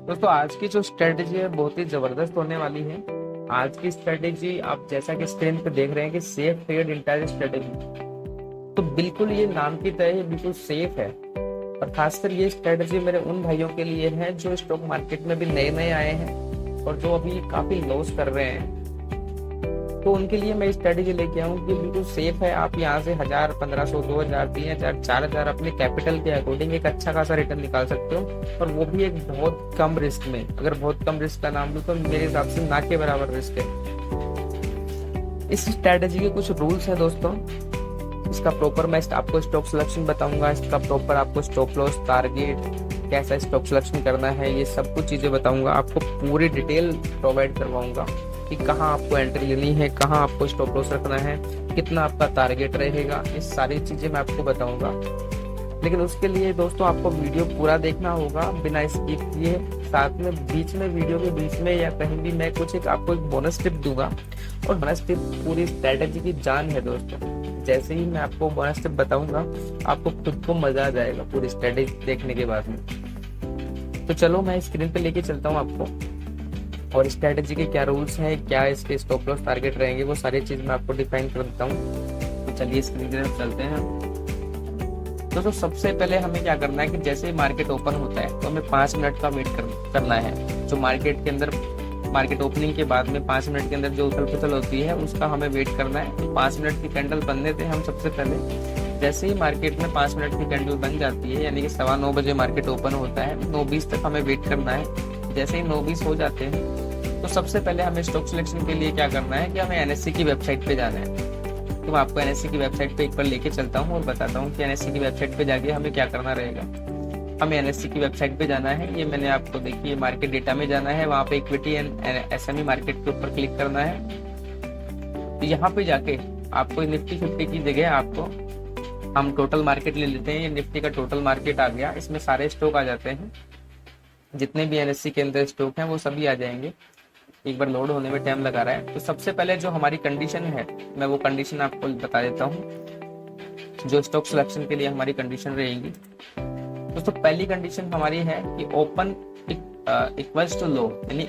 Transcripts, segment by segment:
दोस्तों आज की जो स्ट्रेटेजी है बहुत ही जबरदस्त होने वाली है। आज की स्ट्रेटेजी आप जैसा कि स्क्रीन पे देख रहे हैं कि सेफ ट्रेड इंटायर स्ट्रेटेजी, तो बिल्कुल ये नाम की तरह ही बिल्कुल सेफ है। और खासकर ये स्ट्रेटेजी मेरे उन भाइयों के लिए है जो स्टॉक मार्केट में भी नए नए आए हैं और जो अभी काफी लॉस कर रहे हैं। तो उनके लिए मैं स्ट्रेटेजी लेके आऊँ कि बिल्कुल सेफ है। आप यहाँ से 1000, 1500, 2000, 3000, 4000 अपने कैपिटल के अकॉर्डिंग एक अच्छा खासा रिटर्न निकाल सकते हो, और वो भी एक बहुत कम रिस्क में। अगर बहुत कम रिस्क का नाम लूँ तो मेरे हिसाब से ना के बराबर रिस्क है। इस स्ट्रेटेजी के कुछ रूल्स हैं दोस्तों। इसका प्रॉपर मैं आपको स्टॉक सिलेक्शन बताऊंगा, इसका प्रॉपर आपको स्टॉप लॉस, टारगेट, कैसा स्टॉक सिलेक्शन करना है, ये सब कुछ चीजें बताऊंगा। आपको पूरी डिटेल प्रोवाइड करवाऊंगा कि कहाँ आपको एंट्री लेनी है, कहाँ आपको स्टॉप लॉस रखना है, कितना आपका टारगेट रहेगा, ये सारी चीजें मैं आपको बताऊंगा। लेकिन उसके लिए दोस्तों आपको वीडियो पूरा देखना होगा बिना स्किप किए। साथ में बीच में, वीडियो के बीच में या कहीं भी मैं कुछ आपको एक बोनस टिप दूंगा, और बोनस टिप पूरी स्ट्रेटेजी की जान है दोस्तों। जैसे ही मैं आपको बोनस टिप बताऊंगा आपको खुद को मजा आ जाएगा पूरी स्ट्रेटेजी देखने के बाद में। तो चलो मैं स्क्रीन पे लेके चलता हूँ आपको, और स्ट्रेटेजी के क्या रूल्स हैं, क्या इसके स्टॉप लॉस टारगेट रहेंगे, वो सारी चीज मैं आपको डिफाइन कर देता हूँ। तो चलिए स्क्रीन पे चलते हैं। दोस्तों सबसे पहले हमें क्या करना है कि जैसे ही मार्केट ओपन होता है तो हमें 5 मिनट का वेट करना है। जो मार्केट के अंदर, मार्केट ओपनिंग के बाद में 5 मिनट के अंदर जो उथल पुथल होती है उसका हमें वेट करना है। 5 मिनट की कैंडल बनने थे हम सबसे पहले। जैसे ही मार्केट में 5 मिनट की कैंडल बन जाती है, यानी कि 9:15 बजे मार्केट ओपन होता है, 9:20 तक हमें वेट करना है। जैसे ही 9:20 हो जाते हैं तो सबसे पहले हमें स्टॉक सिलेक्शन के लिए क्या करना है कि हमें एनएससी की वेबसाइट पे जाना है। तो मैं आपको एनएससी की वेबसाइट पे एक बार लेके चलता हूँ और बताता हूँ कि एनएससी की वेबसाइट पे जाके हमें क्या करना रहेगा। हमें एनएससी की वेबसाइट पे जाना है। ये मैंने आपको देखिए मार्केट डेटा में जाना है, वहाँ पे इक्विटी एंड एसएमई मार्केट के ऊपर क्लिक करना है। तो यहाँ पे जाके आपको निफ्टी 50 की जगह आपको हम टोटल मार्केट ले लेते हैं। ये निफ्टी का टोटल मार्केट आ गया, इसमें सारे स्टॉक आ जाते हैं। जितने भी एनएससी के अंदर स्टॉक हैं वो सभी आ जाएंगे। एक बार लोड होने में टाइम लगा रहा है। तो सबसे पहले जो हमारी कंडीशन है मैं वो कंडीशन आपको बता देता हूँ जो स्टॉक सिलेक्शन के लिए हमारी कंडीशन रहेगी। दोस्तों पहली कंडीशन हमारी है कि ओपन इक्वल्स टू लो, यानी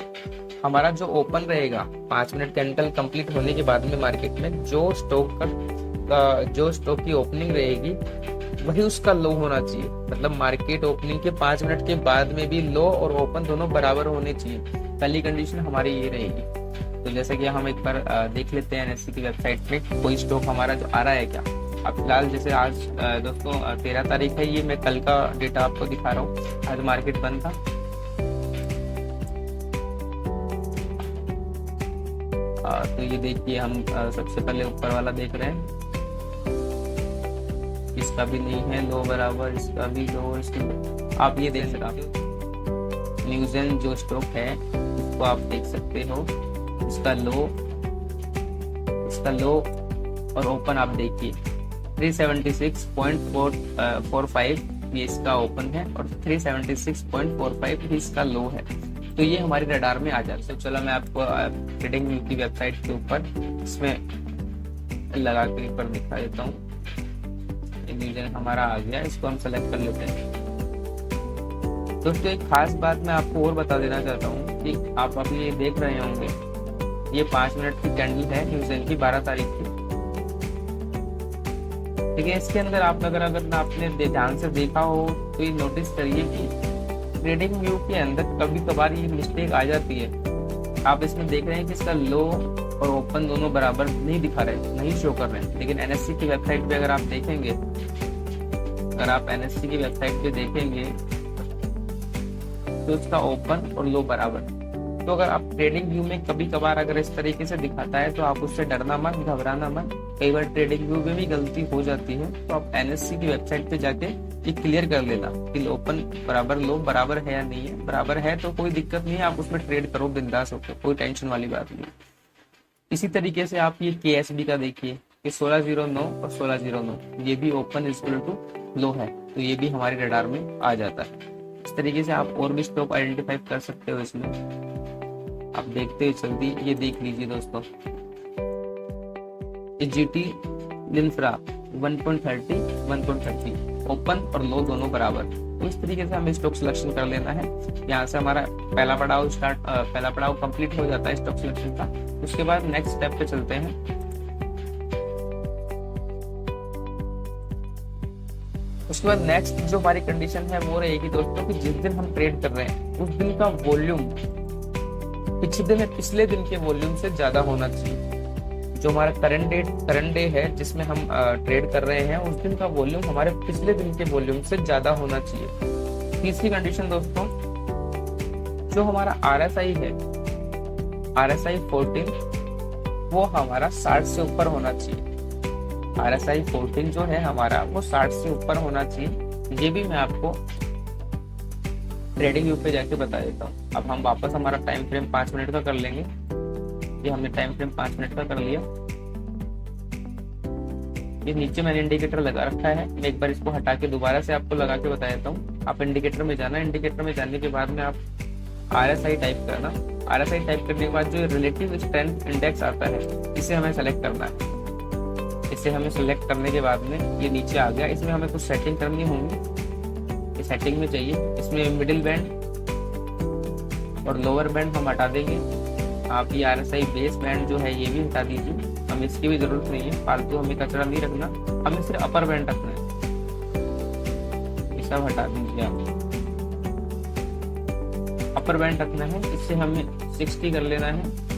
हमारा जो ओपन रहेगा 5 मिनट कैंडल कंप्लीट होने के बाद में मार्केट में जो स्टॉक की ओपनिंग रहेगी वही उसका लो होना चाहिए। मतलब मार्केट ओपनिंग के 5 मिनट के बाद में भी लो और ओपन दोनों बराबर होने चाहिए। पहली कंडीशन हमारी ये रहेगी। तो जैसे कि हम एक बार देख लेते हैं एनएससी की वेबसाइट पे कोई स्टॉक हमारा जो आ रहा है क्या। अब फिलहाल जैसे आज दोस्तों 13 तारीख है, ये मैं कल का डेटा आपको दिखा रहा हूँ। आज मार्केट बंद था। तो ये देखिए हम सबसे पहले ऊपर वाला देख रहे हैं, इसका भी नहीं है लो बराबर, इसका भी लो, इसका आप ये देख सकते हो। न्यूज़न जो स्टॉक है इसको आप देख सकते हो, इसका लो और ओपन आप देखिए 376.45 ये इसका ओपन है और 376.45 ही इसका लो है। तो ये हमारे रडार में आ जाता है। तो चलो मैं आपको ट्रेडिंग व्यू की वेबसाइट के ऊपर इसमें लगा के ऊपर दिखा देता हूँ। न्यूज़न हमारा आ गया, इसको हम सेलेक्ट कर लेते हैं। दोस्तों एक खास बात मैं आपको और बता देना चाहता हूँ कि आप अभी ये देख रहे होंगे, ये 5 मिनट की कैंडल है न्यूज़न की 12 तारीख की। ठीक है, इसके अंदर आप अगर आपने ध्यान से देखा हो तो ये नोटिस करिए कि ट्रेडिंग व्यू के अंदर कभी कभार ये मिस्टेक आ जाती है। आप इसमें देख रहे हैं कि इसका लो और ओपन दोनों बराबर नहीं दिखा रहे, नहीं शो कर रहे हैं। लेकिन एनएससी की वेबसाइट पे अगर आप देखेंगे, एनएससी की वेबसाइट पे देखेंगे तो इसका ओपन और लो बराबर। तो अगर आप ट्रेडिंग व्यू में कभी कभार अगर इस तरीके से दिखाता है तो आप उससे डरना मत, घबराना मत। कई बार ट्रेडिंग व्यू में भी गलती हो जाती है, तो आप एनएससी की वेबसाइट पे जाके ये क्लियर कर लेना कि ओपन बराबर लो बराबर है या नहीं है। बराबर है तो कोई दिक्कत नहीं है, आप उसमें ट्रेड करो बिंदास होकर, कोई टेंशन वाली बात नहीं। इसी तरीके से आप ये केएसबी का देखिए कि 1609 और 1609 ये भी ओपन इक्वल टू लो है, तो ये भी हमारे रडार में आ जाता है। इस तरीके से आप और भी स्टॉक आइडेंटिफाई कर सकते हो। इसमें आप देखते हो जल्दी ये देख लीजिए दोस्तों, जीटी लिंफ्रा 1.30 1.30 ओपन और लो दोनों बराबर। तो इस तरीके से हमें स्टॉक सिलेक्शन कर लेना है। यहाँ से हमारा पहला पड़ाव कंप्लीट हो जाता है स्टॉक सिलेक्शन का। उसके बाद नेक्स्ट स्टेप पे चलते हैं। उसके बाद नेक्स्ट जो हमारी कंडीशन है वो रहेगी दोस्तों कि जिस दिन हम ट्रेड कर रहे हैं उस दिन का वॉल्यूम पिछले दिन के वॉल्यूम से ज्यादा होना चाहिए। जो हमारा करंट डे है जिसमें हम ट्रेड कर रहे हैं उस दिन का वॉल्यूम हमारे पिछले दिन के वॉल्यूम से ज्यादा होना चाहिए। तीसरी कंडीशन दोस्तों, जो हमारा RSI है, RSI 14 वो हमारा 60 से ऊपर होना चाहिए। RSI 14 जो है हमारा वो 60 से ऊपर होना चाहिए। ये भी मैं आपको ट्रेडिंग व्यू पे जाके बता देता हूँ। अब हम वापस हमारा टाइम फ्रेम 5 मिनट का कर लेंगे। ये हमने टाइम फ्रेम 5 मिनट का कर लिया। ये नीचे मैंने इंडिकेटर लगा रखा है, मैं एक बार इसको हटा के दोबारा से आपको लगा के बता देता हूँ। आप इंडिकेटर में जाना, इंडिकेटर में जाने के बाद में आप RSI टाइप करना। RSI टाइप करने के बाद जो रिलेटिव स्ट्रेंथ इंडेक्स आता है इसे हमें सेलेक्ट करना है। इसे हमें सेलेक्ट करने के बाद में ये नीचे आ गया। इसमें हमें कुछ सेटिंग करनी होंगी। ये सेटिंग में चाहिए, इसमें मिडिल बैंड और लोअर बैंड हम हटा देंगे। आप ये RSI बेस बैंड जो है ये भी हटा दीजिए, हमें इसकी भी जरूरत नहीं है, फालतू हमें कचरा नहीं रखना, हमें सिर्फ अपर बैंड रखना है। ये सब हटा दीजिए आप, अपर बैंड रखना है। इससे हमें 60 कर लेना है।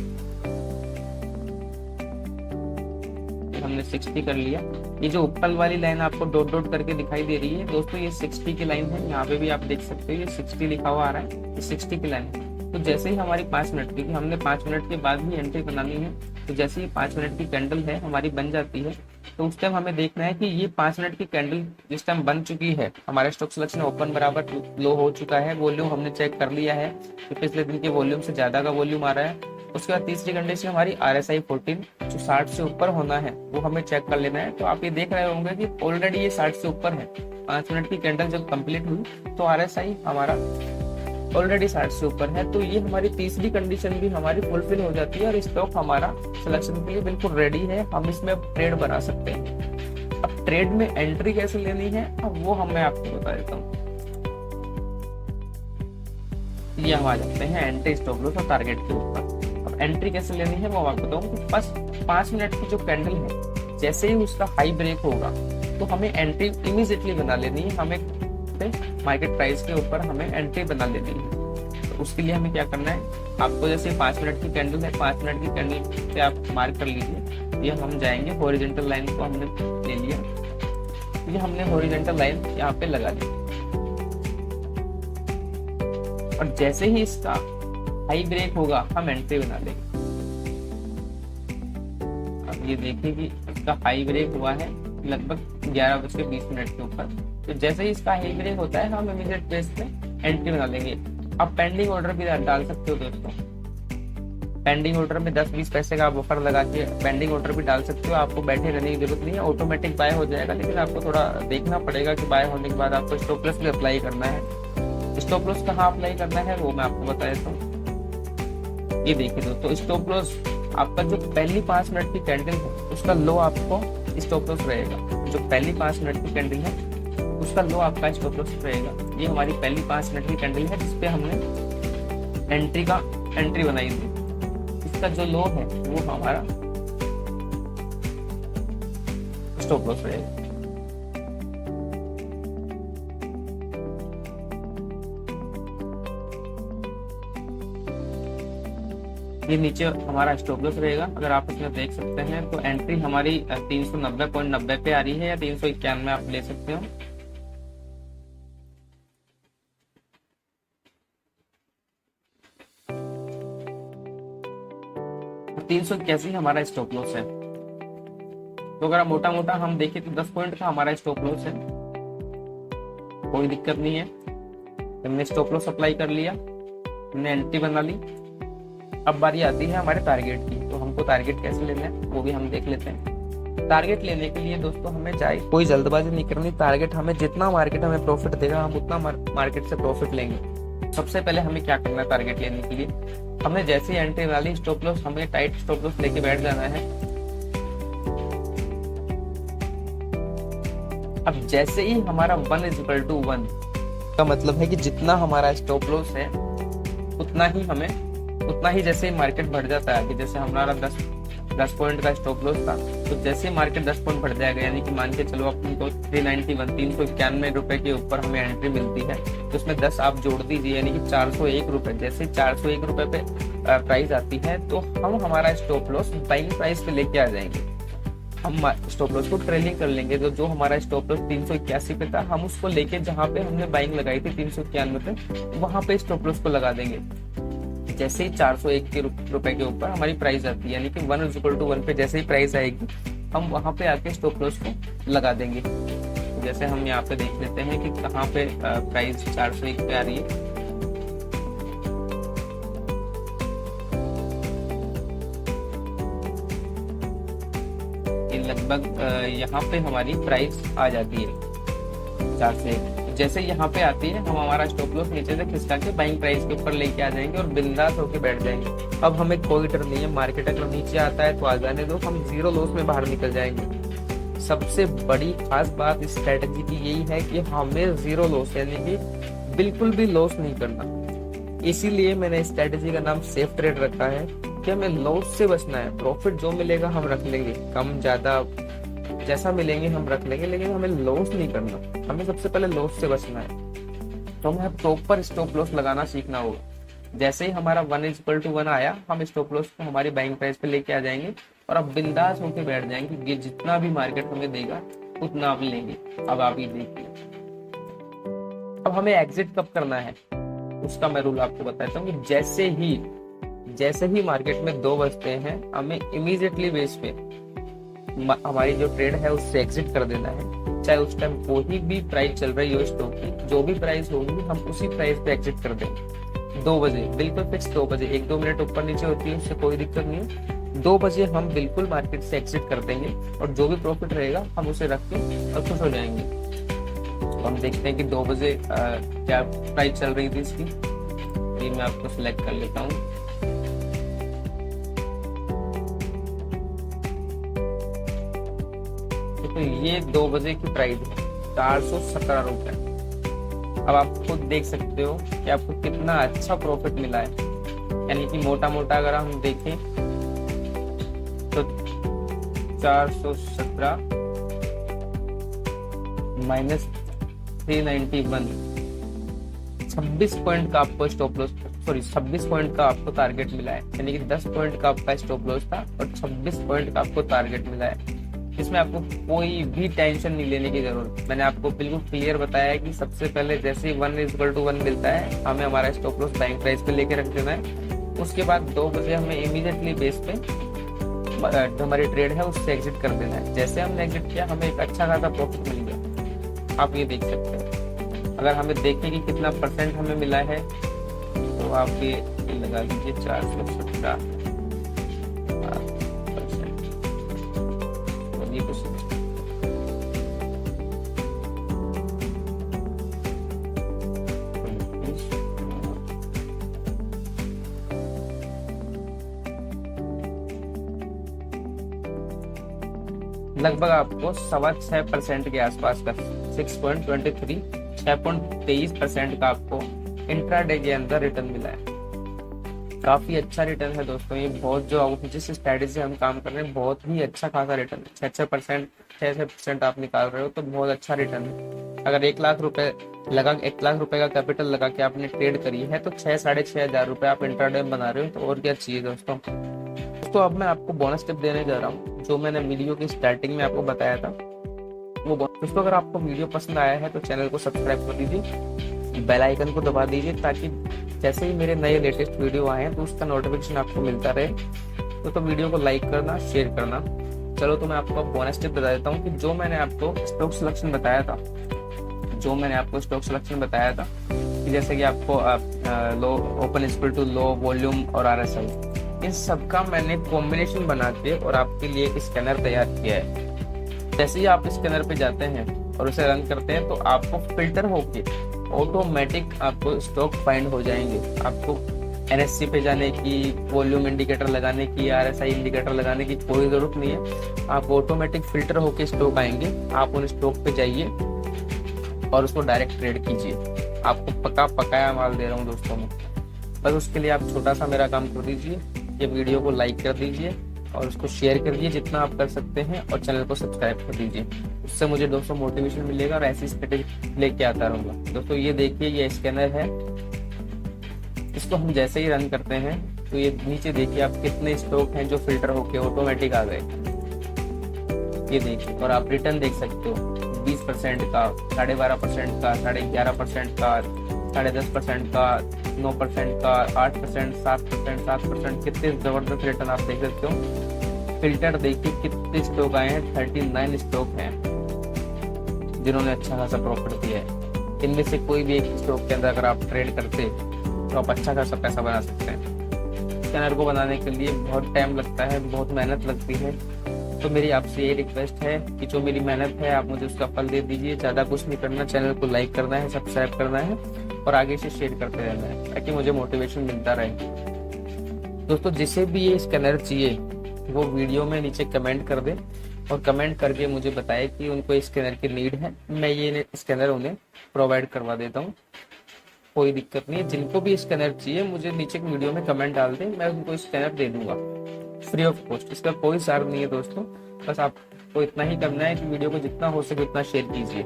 हमने 60 कर लिया। ये जो ऊपर वाली लाइन आपको डॉट डॉट करके दिखाई दे रही है दोस्तों, ये 60 की लाइन है। यहाँ पे भी आप देख सकते हो ये 60 लिखा हुआ आ रहा है, ये 60 की लाइन है। तो जैसे ही हमारी 5 मिनट, क्योंकि हमने 5 मिनट के बाद ही एंट्री बनानी है, तो जैसे ही 5 मिनट की कैंडल है हमारी बन जाती है, तो उस टाइम हमें देखना है कि ये 5 मिनट की कैंडल जिस टाइम बन चुकी है, हमारा स्टॉक सिलेक्शन ओपन बराबर लो हो चुका है, वॉल्यूम हमने चेक कर लिया है कि पिछले दिन के वॉल्यूम से ज्यादा का वॉल्यूम आ रहा है। उसके बाद तीसरी कंडीशन हमारी RSI 14 जो 60 से ऊपर होना है वो हमें चेक कर लेना है। तो आप ये देख रहे होंगे कि ऑलरेडी ये 60 से ऊपर है। 5 मिनट की कैंडल जब कंप्लीट हुई तो RSI हमारा ऑलरेडी 60 से ऊपर है। तो ये हमारी तीसरी कंडीशन भी हमारी फुलफिल हो जाती है और स्टॉक हमारा सिलेक्शन के लिए बिल्कुल रेडी है। हम इसमें ट्रेड बना सकते हैं। अब ट्रेड में एंट्री कैसे लेनी है अब वो मैं आपको बता देता हूँ। ये हम आ जाते हैं एंट्री, स्टॉप लॉस और टारगेट के ऊपर। अब एंट्री कैसे लेनी है वो मैं आपको बताऊँ। बस 5 मिनट की जो कैंडल है जैसे ही उसका हाई ब्रेक होगा तो हमें एंट्री इमीडिएटली बना लेनी है। हमें मार्केट प्राइस के ऊपर हमें एंट्री बना लेनी है। तो उसके लिए हमें क्या करना है, आपको जैसे 5 मिनट की कैंडल है, 5 मिनट की कैंडल पे आप मार्क कर लीजिए। ये हम जाएंगे, हॉरिजॉन्टल लाइन को हमने ले लिया, ये हमने हॉरिजॉन्टल लाइन यहाँ पे लगा दी। और जैसे ही इसका हाई ब्रेक होगा हम एंट्री बना लेंगे। अब ये देखिए कि इसका हाई ब्रेक हुआ है लगभग 11:20 के ऊपर। तो जैसे ही इसका हाई ब्रेक होता है हम इमीडिएट बेस पे एंट्री बना लेंगे। आप पेंडिंग ऑर्डर भी डाल सकते हो दोस्तों। पेंडिंग ऑर्डर में 10-20 पैसे का बफर लगा के पेंडिंग ऑर्डर भी डाल सकते हो। आपको बैठे रहने की जरूरत नहीं है, ऑटोमेटिक बाय हो जाएगा। लेकिन आपको थोड़ा देखना पड़ेगा कि बाय होने के बाद आपको स्टॉप लॉस भी अप्लाई करना है। स्टॉप लॉस कहाँ अप्लाई करना है वो मैं आपको बता देता हूँ। ये देखिए दोस्तों, स्टॉप लॉस आपका जो पहली 5 मिनट की कैंडल है उसका लो आपको स्टॉप लॉस रहेगा। जो पहली 5 मिनट की कैंडल है उसका लो आपका स्टॉप लॉस रहेगा। ये हमारी पहली 5 मिनट की कैंडल है जिसपे हमने एंट्री बनाई थी। इसका जो लो है वो हमारा स्टॉप लॉस रहेगा। ये नीचे हमारा स्टॉप लॉस रहेगा। अगर आप इसमें देख सकते हैं तो एंट्री हमारी 390.90 पे आ रही है या 391 आप ले सकते हो। 381 हमारा स्टॉप लॉस है। तो अगर मोटा मोटा हम देखें तो 10 पॉइंट का हमारा स्टॉप लॉस है, कोई दिक्कत नहीं है। हमने स्टॉप लॉस अप्लाई कर लिया, हमने एंट्री बना ली। अब बारी आती है हमारे टारगेट की। तो हमको टारगेट कैसे लेना है वो भी हम देख लेते हैं। टारगेट लेने के लिए दोस्तों हमें चाहे कोई जल्दबाजी नहीं करनी। टारगेट हमें जितना मार्केट हमें प्रॉफिट देगा हम उतना मार्केट से प्रॉफिट लेंगे। सबसे पहले हमें क्या करना है टारगेट लेने के लिए, हमने जैसे ही एंट्री वाली स्टॉप लॉस हमें टाइट स्टॉप लॉस लेके बैठ जाना है। अब जैसे ही हमारा 1 = 1 का मतलब है कि जितना हमारा स्टॉप लॉस है उतना ही जैसे ही मार्केट बढ़ जाता है, कि जैसे हमारा 10 पॉइंट का स्टॉप लॉस था, तो जैसे ही मार्केट 10 पॉइंट बढ़ जाएगा, यानी कि मान के चलो अपन को 391 रुपए के ऊपर हमें एंट्री मिलती है, तो उसमें 10 आप जोड़ दीजिए, यानी कि 401 रुपए। जैसे 401 रुपए पे प्राइस आती है, तो हम हमारा स्टॉप लॉस बाइंग प्राइस पे लेके आ जाएंगे। हम स्टॉप लॉस को ट्रेलिंग कर लेंगे, तो जो हमारा स्टॉप लॉस 381 पे था, हम उसको लेके जहां पे हमने बाइंग लगाई थी 391 पे, वहां पे स्टॉप लॉस को लगा देंगे। जैसे ही 401 के रुपए के ऊपर हमारी प्राइस आती है, यानी कि 1:1 पे जैसे ही प्राइस आएगी, हम वहां पे आके स्टॉप लॉस को लगा देंगे। तो जैसे हम यहाँ पे देख लेते हैं कि कहाँ पे प्राइस 401 पे आ रही है। लगभग यहाँ पे हमारी प्राइस आ जाती है 401। जैसे यहाँ पे आती है, हम हमारा स्टॉप लॉस नीचे से खिसका के बाइंग प्राइस के ऊपर लेके आ जाएंगे और बिंदास होके बैठ जाएंगे। अब हमें कोई डर नहीं है, मार्केट अगर नीचे आता है तो आ जाने दो, हम जीरो लॉस में बाहर निकल जाएंगे। सबसे बड़ी खास बात इस स्ट्रेटजी की यही है कि हमें जीरो लॉस, यानी कि बिल्कुल भी लॉस नहीं करना। इसीलिए मैंने इस स्ट्रेटजी का नाम सेफ ट्रेड रखा है कि हमें लॉस से बचना है। प्रॉफिट जो मिलेगा हम रख लेंगे, कम ज्यादा जैसा मिलेंगे हम रख लेंगे, लेकिन हमें लॉस नहीं करना। हमें सबसे पहले लॉस से बचना है, तो हमें प्रॉपर स्टॉप लॉस लगाना सीखना होगा। जैसे ही हमारा 1:1 आया, हम स्टॉप लॉस को हमारी बाइंग प्राइस पे लेके आ जाएंगे और अब बिंदास होकर बैठ जाएंगे कि जितना भी मार्केट हमें देगा उतना आप लेंगे। अब आप ही देखिए, अब हमें एग्जिट कब करना है उसका मैं रूल आपको बताता हूँ कि जैसे ही मार्केट में 2 बजते हैं, हमें इमीडिएटली बेस पे हमारी जो ट्रेड है उससे एग्जिट कर देना है। चाहे उस टाइम कोई भी प्राइस चल रही हो स्टॉक की, जो भी प्राइस होगी हम उसी प्राइस पे एग्जिट कर देंगे। 2 बजे बिल्कुल फिक्स, 2 बजे 1-2 मिनट ऊपर नीचे होती है, उससे कोई दिक्कत नहीं है। 2 बजे हम बिल्कुल मार्केट से एग्जिट कर देंगे और जो भी प्रॉफिट रहेगा हम उसे रख के और खुश हो जाएंगे। तो हम देखते हैं कि 2 बजे क्या प्राइस चल रही थी इसकी। ये मैं आपको सिलेक्ट कर लेता हूँ। तो ये 2 बजे की प्राइस है 417 रुपए। अब आप खुद देख सकते हो कि आपको कितना अच्छा प्रॉफिट मिला है। यानी कि मोटा मोटा अगर हम देखें तो 417 माइनस 391, 26 पॉइंट का आपको स्टॉप लॉस, 26 पॉइंट का आपको टारगेट मिला है। यानी कि 10 पॉइंट का आपका स्टॉप लॉस था और 26 पॉइंट का आपको टारगेट मिला है। इसमें आपको कोई भी टेंशन नहीं लेने की जरूरत। मैंने आपको बिल्कुल क्लियर बताया है कि सबसे पहले जैसे ही 1:1 मिलता है, हमें हमारा स्टॉप लॉस बाइंग प्राइस पे लेके रख देना है। उसके बाद 2 बजे हमें इमीडिएटली बेस पे जो हमारी ट्रेड है उससे एग्जिट कर देना है। जैसे हमने एग्जिट किया, हमें एक अच्छा खासा प्रॉफिट मिल गया। आप ये देख सकते हैं। अगर हमें देखें कि कितना % हमें मिला है, तो आप ये लगा लीजिए 417%। लगभग आपको 6.25% के आसपास का 6.23 6.23% का आपको इंट्राडे के अंदर रिटर्न मिला है। काफी अच्छा रिटर्न है दोस्तों। ये बहुत जो जिस स्ट्रेटेजी से हम काम कर रहे हैं, बहुत ही अच्छा खासा रिटर्न है। 6% आप निकाल रहे हो तो बहुत अच्छा रिटर्न है। अगर 1 लाख रुपए का कैपिटल लगा के आपने ट्रेड करी है, तो 6-6.5 रुपए आप इंट्राडे में बना रहे हो, तो और क्या चाहिए दोस्तों। तो अब मैं आपको बोनस टिप देने जा रहा हूँ, जो मैंने वीडियो की स्टार्टिंग में आपको बताया था वो। दोस्तों अगर आपको वीडियो पसंद आया है तो चैनल को सब्सक्राइब कर दीजिए, बेल आइकन को दबा दीजिए, ताकि जैसे ही मेरे नए लेटेस्ट वीडियो आए तो उसका नोटिफिकेशन आपको मिलता रहे। तो वीडियो को लाइक करना, शेयर करना। चलो तो मैं आपको बोनस टिप बता देता हूँ कि जो मैंने आपको स्टॉक सिलेक्शन बताया था कि जैसे कि आपको low open equal to low volume और RSI, इन सबका मैंने कॉम्बिनेशन बना के और आपके लिए एक स्कैनर तैयार किया है। जैसे ही आप स्कैनर पे जाते हैं और उसे रन करते हैं, तो आपको फिल्टर होके ऑटोमेटिक आपको स्टॉक फाइंड हो जाएंगे। आपको NSE पे जाने की, वॉल्यूम इंडिकेटर लगाने की, RSI इंडिकेटर लगाने की कोई जरूरत नहीं है। आप ऑटोमेटिक फिल्टर होके स्टॉक आएंगे। आप उन स्टॉक पे जाइए और उसको डायरेक्ट ट्रेड कीजिए। आपको पका पकाया माल दे रहा हूँ दोस्तों मैं। बस उसके लिए आप छोटा सा मेरा काम कर दीजिए, ये वीडियो को लाइक कर दीजिए और उसको शेयर कर दीजिए जितना आप कर सकते हैं, और चैनल को सब्सक्राइब कर दीजिए। उससे मुझे दोस्तों मोटिवेशन मिलेगा और ऐसी स्ट्रेटेजी लेके आता रहूंगा। दोस्तों ये देखिए, ये स्कैनर है, इसको हम जैसे ही रन करते हैं तो ये नीचे देखिए आप कितने स्टॉक हैं जो फिल्टर होके ऑटोमेटिक आ गए, ये देखिए। और आप रिटर्न देख सकते हो 20% का, 12.5% का, 11.5% का, 10.5% का, 9% का, 8%, 7%, 7%, कितने जबरदस्त रिटर्न आप देख सकते हो। फिल्टर देखिए कितने स्टॉक आए हैं, 39 स्टॉक हैं जिन्होंने अच्छा खासा प्रॉफिट दिया है। इनमें से कोई भी एक स्टॉक के अंदर अगर आप ट्रेड करते तो आप अच्छा खासा पैसा बना सकते हैं। स्कैनर को बनाने के लिए बहुत टाइम लगता है, बहुत मेहनत लगती है, तो मेरी आपसे ये रिक्वेस्ट है कि जो मेरी मेहनत है आप मुझे उसका फल दे दीजिए। ज़्यादा कुछ नहीं करना, चैनल को लाइक करना है, सब्सक्राइब करना है और आगे से शेयर करते रहना है ताकि मुझे मोटिवेशन मिलता रहे। दोस्तों जिसे भी ये स्कैनर चाहिए वो वीडियो में नीचे कमेंट कर दे और कमेंट करके मुझे बताए कि उनको स्कैनर की नीड है, मैं ये स्कैनर उन्हें प्रोवाइड करवा देता हूँ, कोई दिक्कत नहीं है। जिनको भी स्कैनर चाहिए मुझे नीचे वीडियो में कमेंट डाल दें, मैं उनको स्कैनर दे दूंगा फ्री ऑफ कॉस्ट। इसका कोई चार्ज नहीं है दोस्तों, बस आपको इतना ही करना है कि वीडियो को जितना हो सके उतना शेयर कीजिए।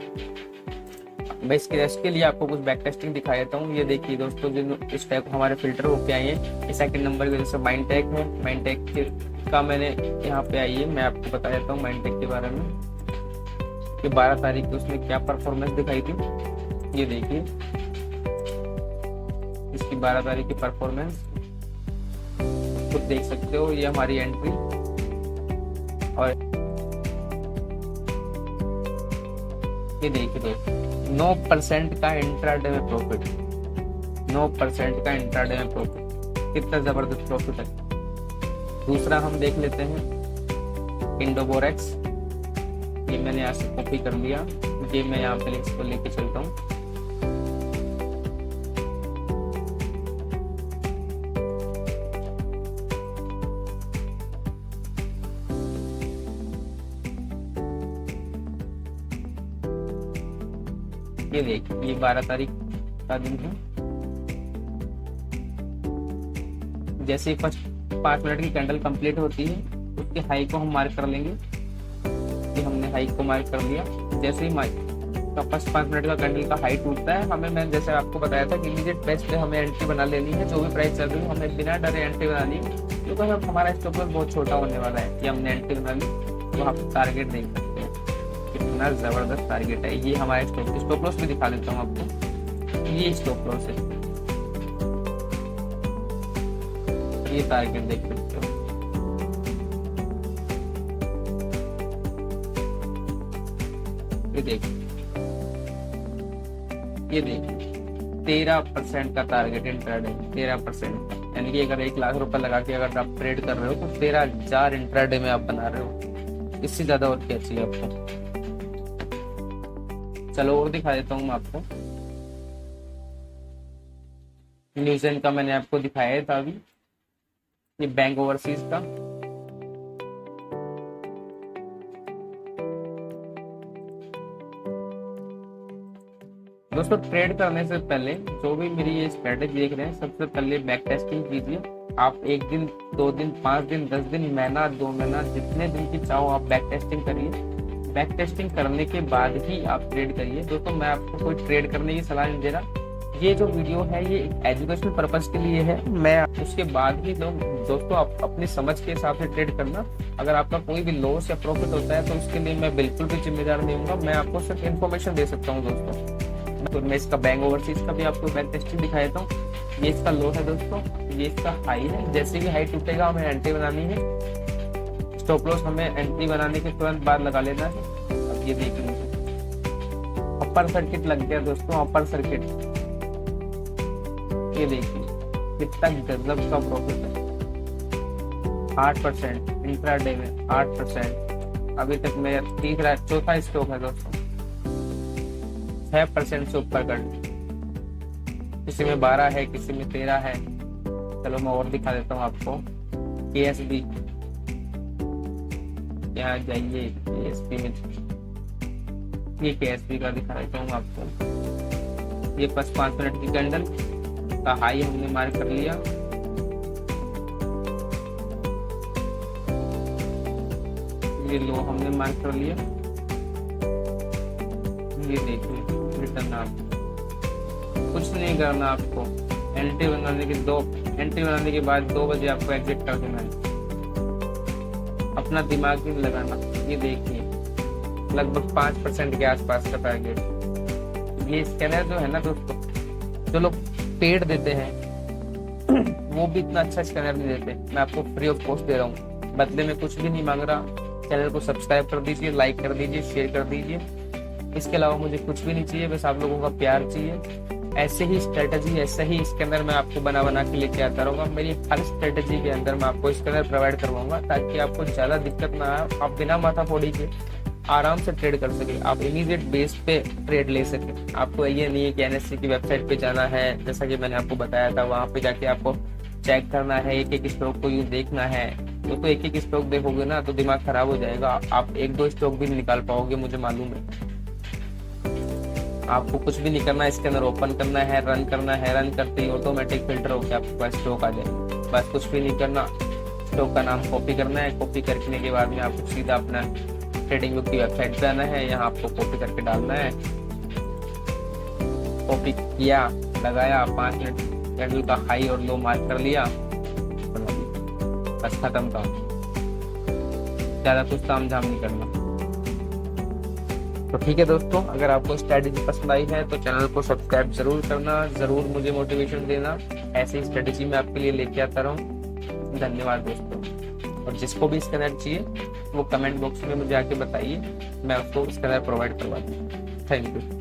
मैं इसके लिए आपको कुछ बैक टेस्टिंग दिखा देता हूँ। ये देखिए दोस्तों, जो इस टाइप हमारे फिल्टर होके आए हैं, सेकंड नंबर की जैसे माइंडटेक है, माइंडटेक का मैंने यहाँ पे आई है, मैं आपको बता देता हूँ माइंडटेक के बारे में कि 12 तारीख को उसने क्या परफॉर्मेंस दिखाई थी। ये देखिए इसकी 12 तारीख की परफॉर्मेंस खुद देख सकते हो, ये हमारी एंट्री। और ये देखिए दोस्तों 9% का इंट्राडे में प्रॉफिट, 9% का इंट्राडे में प्रॉफिट, कितना जबरदस्त प्रॉफिट है। दूसरा हम देख लेते हैं इंडोबोरेक्स, ये मैंने यहाँ से कॉपी कर लिया, ये मैं यहाँ पे लिंक्स को लेके चलता हूँ। ये देखिए ये 12 तारीख का दिन है। जैसे ही फर्स्ट 5 मिनट की कैंडल कंप्लीट होती है उसके हाई को हम मार्क कर लेंगे, कि हमने हाई को मार्क कर लिया। जैसे ही का फर्स्ट 5 मिनट का कैंडल का हाई टूटता है, हमें मैं जैसे आपको बताया था कि इमीडिएट प्राइस पे हमें एंट्री बना लेनी है। जो भी प्राइस चल रही है हमें बिना डरे एंट्री बना ली, क्योंकि हमारा स्टॉप लॉस बहुत छोटा होने वाला है कि हमने एंट्री बना ली। तो आप टारगेट देख सकते हैं कितना जबरदस्त टारगेट है। ये हमारे स्टॉप लॉस भी दिखा देता हूँ आपको, ये स्टॉप लॉस है, ये टारगेट देख सकते हो। ये देखिए, ये देखिए 13% का टारगेट इंट्राडे, 13%, यानी कि अगर 1 लाख रुपए लगा के अगर आप ट्रेड कर रहे हो तो 13,000 इंट्राडे में आप बना रहे हो। इससे ज्यादा और क्या चाहिए आपको। चलो और दिखा देता हूँ मैं आपको। न्यूज़ेन का मैंने आपको दिखाया था अभी, ये बैंक ओवरसीज का। दोस्तों ट्रेड करने से पहले जो भी मेरी ये स्ट्रेटेजी देख रहे हैं, सबसे पहले बैक टेस्टिंग कीजिए। आप 1 दिन, 2 दिन, 5 दिन, 10 दिन, महीना, 2 महीना, जितने दिन की चाहो आप बैक टेस्टिंग करिए। बैक टेस्टिंग करने के बाद ही आप ट्रेड करिए। दोस्तों मैं आपको कोई ट्रेड करने की सलाह नहीं दे रहा, ये जो वीडियो है ये एजुकेशनल पर्पस के लिए है। मैं उसके बाद ही दोस्तों आप अपनी समझ के हिसाब से ट्रेड करना। अगर आपका कोई भी लॉस या प्रॉफिट होता है तो उसके लिए मैं बिल्कुल भी जिम्मेदार नहीं हूँ, मैं आपको सिर्फ इन्फॉर्मेशन दे सकता हूँ दोस्तों। तो मैं इसका बैंक ओवरसीज का भी आपको बैक टेस्टिंग दिखा देता हूँ। ये इसका लो है दोस्तों, ये इसका हाई है। जैसे ही हाई टूटेगा हमें एंट्री बनानी है, स्टॉप लॉस हमें एंट्री बनाने के तुरंत बाद लगा लेना है। अब ये देखिए अपर सर्किट लग गया दोस्तों, अपर सर्किट। ये देखिए कितना गजब का प्रॉफिट है, 8% इंट्राडे में 8%। अभी तक मेरा तीसरा चौथा स्टॉक है दोस्तों, 6% से ऊपर कट, किसी में 12 है, किसी में 13 है। चलो मैं और दिखा देता हूँ आपको। KSB, यहाँ जाइए KSB में, ये KSB का दिखा देता हूँ आपको। ये बस 5 मिनट की कैंडल का हाई हमने मार्क कर लिया। ये लो हमने मार्क कर लिया। ये देखिए रिटर्न आप कुछ नहीं करना, आपको एंट्री बनाने के बाद 2 बजे आपको एग्जिट कर देना है, अपना दिमाग नहीं लगाना। ये देखिए लगभग 5% के आसपास का टारगेट। ये स्कैनर जो है ना दोस्तों, जो लोग पेड देते हैं वो भी इतना अच्छा स्कैनर नहीं देते। मैं आपको फ्री ऑफ कॉस्ट दे रहा हूँ, बदले में कुछ भी नहीं मांग रहा। चैनल को सब्सक्राइब कर दीजिए, लाइक कर दीजिए, शेयर कर दीजिए। इसके अलावा मुझे कुछ भी नहीं चाहिए, बस आप लोगों का प्यार चाहिए। ऐसे ही स्ट्रेटजी, ऐसे ही स्कैनर मैं आपको बना के लेके आता रहूंगा। मेरी हर स्ट्रेटजी के अंदर मैं आपको स्कैनर प्रोवाइड करवाऊंगा, ताकि आपको ज़्यादा दिक्कत ना आए, आप बिना माथा फोड़ी के आराम से ट्रेड कर सके, आप इमीडिएट बेस पे ट्रेड ले सके। आपको ये नहीं है कि NSE की वेबसाइट पे जाना है, जैसा कि मैंने आपको बताया था, वहाँ पे जाके आपको चेक करना है, एक एक स्टॉक को यूँ देखना है। तो एक एक स्टॉक देखोगे ना तो दिमाग खराब हो जाएगा, आप 1-2 स्टॉक भी नहीं निकाल पाओगे, मुझे मालूम है। आपको कुछ भी नहीं करना, इसके अंदर ओपन करना है, रन करना है, रन करते ही ऑटोमेटिक फिल्टर होकर आपके पास स्टॉक आ जाए। बस कुछ भी नहीं करना, स्टॉक का नाम कॉपी करना है, कॉपी करने के बाद में आपको सीधा अपना ट्रेडिंग बुक की वेबसाइट पे आना है, यहाँ आपको कॉपी करके डालना है। कॉपी किया, लगाया, 5 मिनट कैंडल का हाई और लो मार्क कर लिया, बस खत्म काम। ज्यादा कुछ ताम झाम नहीं करना। तो ठीक है दोस्तों, अगर आपको स्ट्रेटेजी पसंद आई है तो चैनल को सब्सक्राइब जरूर करना, जरूर मुझे मोटिवेशन देना। ऐसी स्ट्रेटेजी मैं आपके लिए लेके आता रहूँ। धन्यवाद दोस्तों। और जिसको भी स्कैनर चाहिए वो कमेंट बॉक्स में मुझे आके बताइए, मैं उसको स्कैनर प्रोवाइड करवा दूँगा। Thank you.